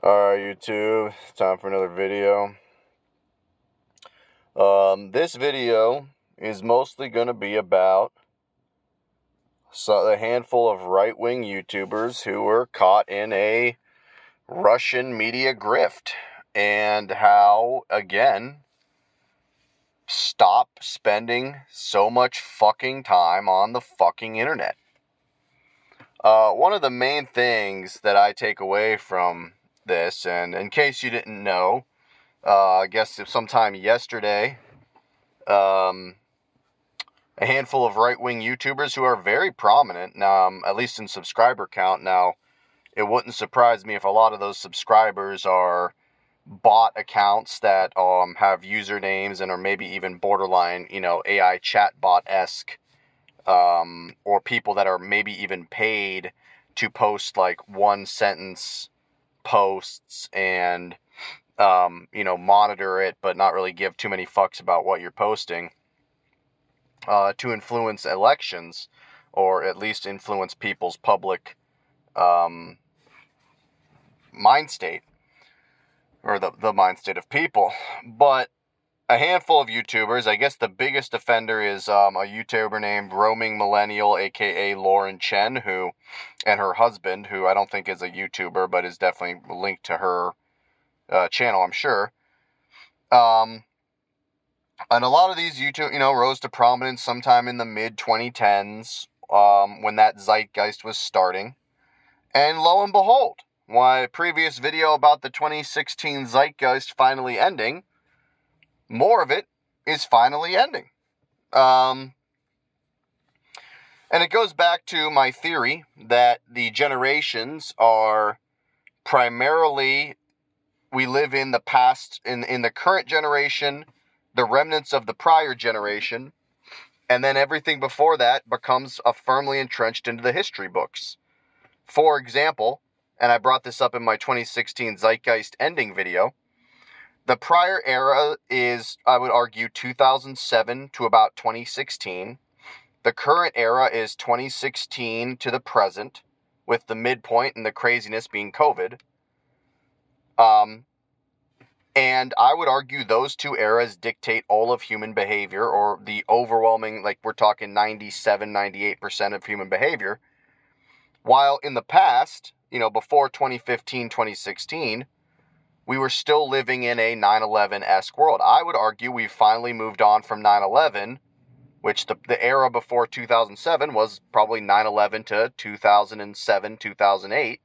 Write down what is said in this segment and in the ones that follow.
Alright, YouTube, time for another video. This video is mostly going to be about a handful of right-wing YouTubers who were caught in a Russian media grift, and how, again, stop spending so much fucking time on the fucking internet. One of the main things that I take away from this, and in case you didn't know, I guess sometime yesterday, a handful of right-wing YouTubers who are very prominent, at least in subscriber count. Now, it wouldn't surprise me if a lot of those subscribers are bot accounts that have usernames and are maybe even borderline, AI chatbot-esque, or people that are maybe even paid to post like one-sentence posts and monitor it, but not really give too many fucks about what you're posting, to influence elections, or at least influence people's public mind state, or the mind state of people. But a handful of YouTubers, I guess the biggest offender is a YouTuber named Roaming Millennial, aka Lauren Chen, and her husband, who I don't think is a YouTuber, but is definitely linked to her channel, I'm sure. And a lot of these YouTube, rose to prominence sometime in the mid-2010s, when that zeitgeist was starting. And lo and behold, my previous video about the 2016 zeitgeist finally ending, more of it is finally ending. And it goes back to my theory that the generations are primarily, we live in the past, in the current generation, the remnants of the prior generation, and then everything before that becomes firmly entrenched into the history books. For example, and I brought this up in my 2016 zeitgeist ending video, the prior era is, I would argue, 2007 to about 2016. The current era is 2016 to the present, with the midpoint and the craziness being COVID. And I would argue those two eras dictate all of human behavior, or the overwhelming, like we're talking 97, 98% of human behavior. While in the past, before 2015, 2016, we were still living in a 9/11-esque world. I would argue we've finally moved on from 9/11, which the era before 2007 was probably 9/11 to 2007, 2008.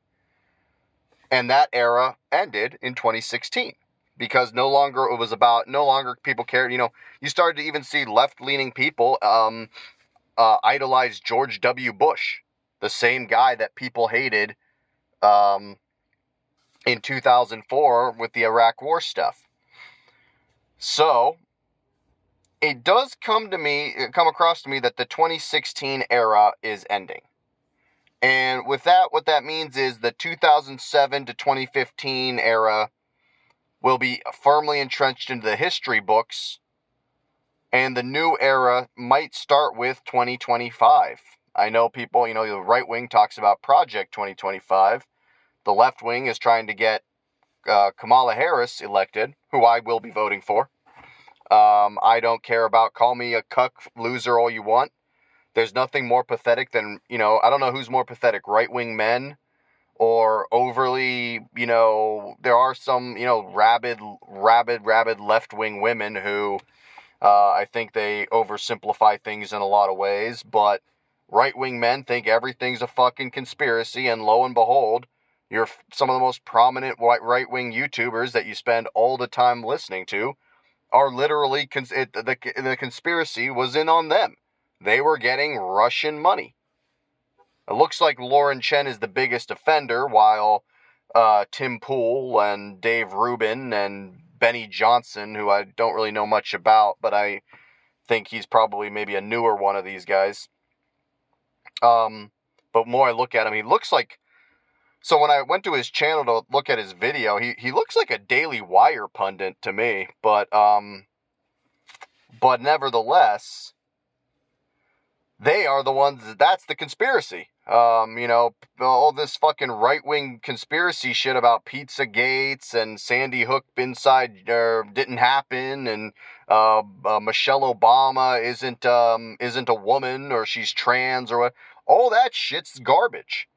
And that era ended in 2016. Because no longer people cared. You started to even see left-leaning people idolize George W. Bush, the same guy that people hated in 2004 with the Iraq War stuff. So, it does come across to me that the 2016 era is ending. And with that, what that means is the 2007 to 2015 era will be firmly entrenched into the history books, and the new era might start with 2025. I know people, the right wing talks about Project 2025. The left wing is trying to get Kamala Harris elected, who I will be voting for. I don't care about, call me a cuck loser all you want. There's nothing more pathetic than, I don't know who's more pathetic, right-wing men or overly, there are some, rabid left-wing women who, I think they oversimplify things in a lot of ways, but right-wing men think everything's a fucking conspiracy, and lo and behold, you're some of the most prominent right-wing YouTubers that you spend all the time listening to are literally, the conspiracy was in on them. They were getting Russian money. It looks like Lauren Chen is the biggest offender, while Tim Pool and Dave Rubin and Benny Johnson, who I don't really know much about, but I think he's probably maybe a newer one of these guys. But more I look at him, he looks like, so when I went to his channel to look at his video, he looks like a Daily Wire pundit to me, but nevertheless, They are the ones, that's the conspiracy. All this fucking right-wing conspiracy shit about Pizzagates and Sandy Hook inside didn't happen, and Michelle Obama isn't a woman, or she's trans, or what. All that shit's garbage.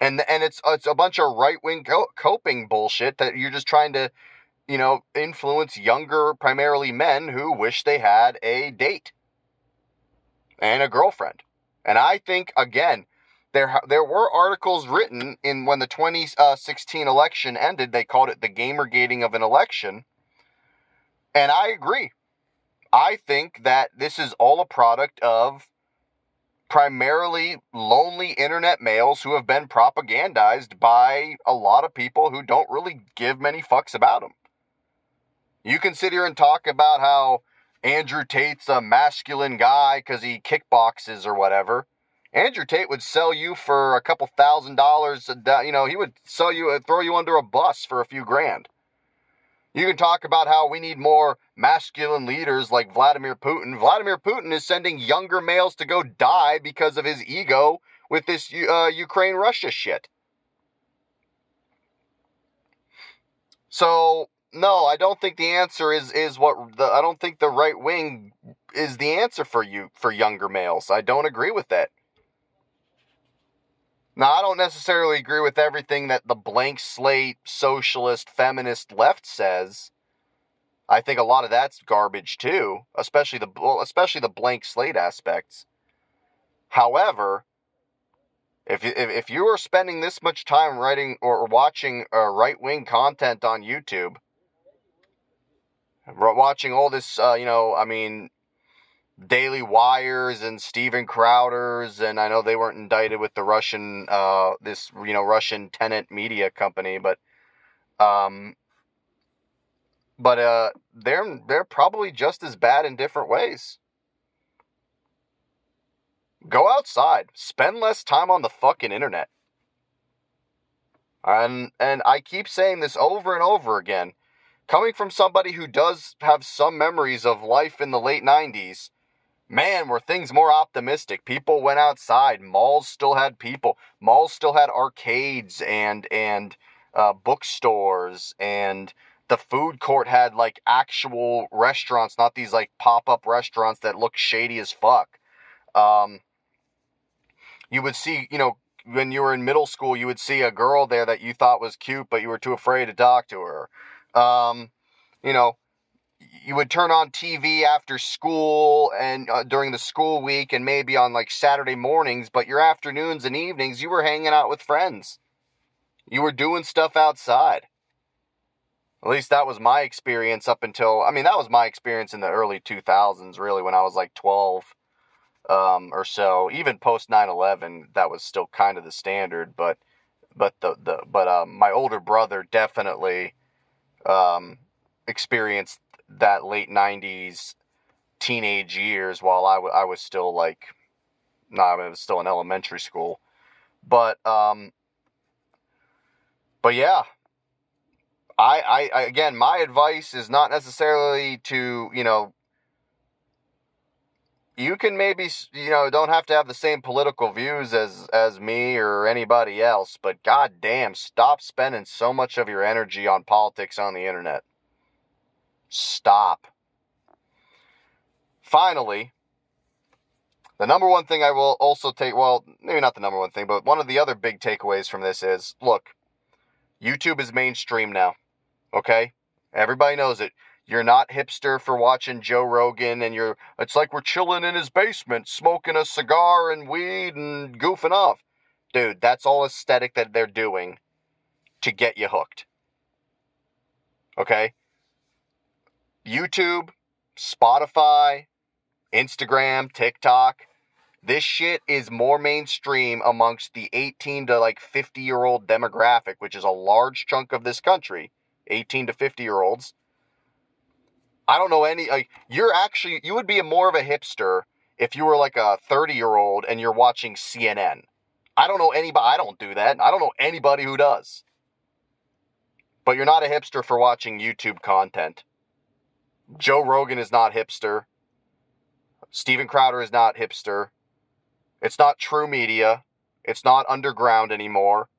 And it's a bunch of right-wing coping bullshit that you're just trying to, influence younger, primarily men who wish they had a date and a girlfriend. And I think, again, there were articles written in when the 2016 election ended. They called it the Gamergating of an election. And I agree. I think that this is all a product of primarily lonely internet males who have been propagandized by a lot of people who don't really give many fucks about them. You can sit here and talk about how Andrew Tate's a masculine guy because he kickboxes or whatever. Andrew Tate would sell you for a couple $1,000s. He would throw you under a bus for a few grand. You can talk about how we need more masculine leaders like Vladimir Putin. Vladimir Putin is sending younger males to go die because of his ego with this Ukraine-Russia shit. So, no, I don't think the answer I don't think the right wing is the answer for younger males. I don't agree with that. Now, I don't necessarily agree with everything that the blank slate socialist feminist left says. I think a lot of that's garbage too, especially the blank slate aspects. However, if you are spending this much time writing or watching right-wing content on YouTube, watching all this, Daily Wires and Steven Crowder's, and I know they weren't indicted with the Russian, Russian tenant media company, but they're probably just as bad in different ways. Go outside, spend less time on the fucking internet. And I keep saying this over and over again. Coming from somebody who does have some memories of life in the late 90s, man, were things more optimistic. People went outside. Malls still had people. Malls still had arcades and bookstores, and the food court had like actual restaurants, not these like pop-up restaurants that look shady as fuck. You would see, when you were in middle school, you would see a girl there that you thought was cute, but you were too afraid to talk to her. You would turn on TV after school and during the school week and maybe on like Saturday mornings, but your afternoons and evenings, you were hanging out with friends. You were doing stuff outside. At least that was my experience that was my experience in the early 2000s, really, when I was like 12 or so. Even post 9/11, that was still kind of the standard, but my older brother definitely experienced that late 90s teenage years while I was still I was still in elementary school. But yeah, I again, my advice is not necessarily to, you can maybe, don't have to have the same political views as me or anybody else, but goddamn, stop spending so much of your energy on politics on the internet. Stop. Finally, the number one thing I will also take, well, maybe not the number one thing, but one of the other big takeaways from this is, look, YouTube is mainstream now, okay? Everybody knows it. You're not hipster for watching Joe Rogan, and it's like we're chilling in his basement, smoking a cigar and weed and goofing off. Dude, that's all aesthetic that they're doing to get you hooked. Okay? YouTube, Spotify, Instagram, TikTok, this shit is more mainstream amongst the 18 to 50-year-old demographic, which is a large chunk of this country, 18 to 50-year-olds. I don't know you would be more of a hipster if you were like a 30-year-old and you're watching CNN. I don't know anybody, I don't do that. I don't know anybody who does. But you're not a hipster for watching YouTube content. Joe Rogan is not hipster. Steven Crowder is not hipster. It's not true media. It's not underground anymore.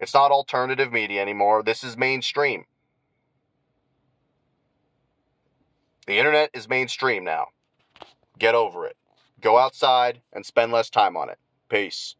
It's not alternative media anymore. This is mainstream. The internet is mainstream now. Get over it. Go outside and spend less time on it. Peace.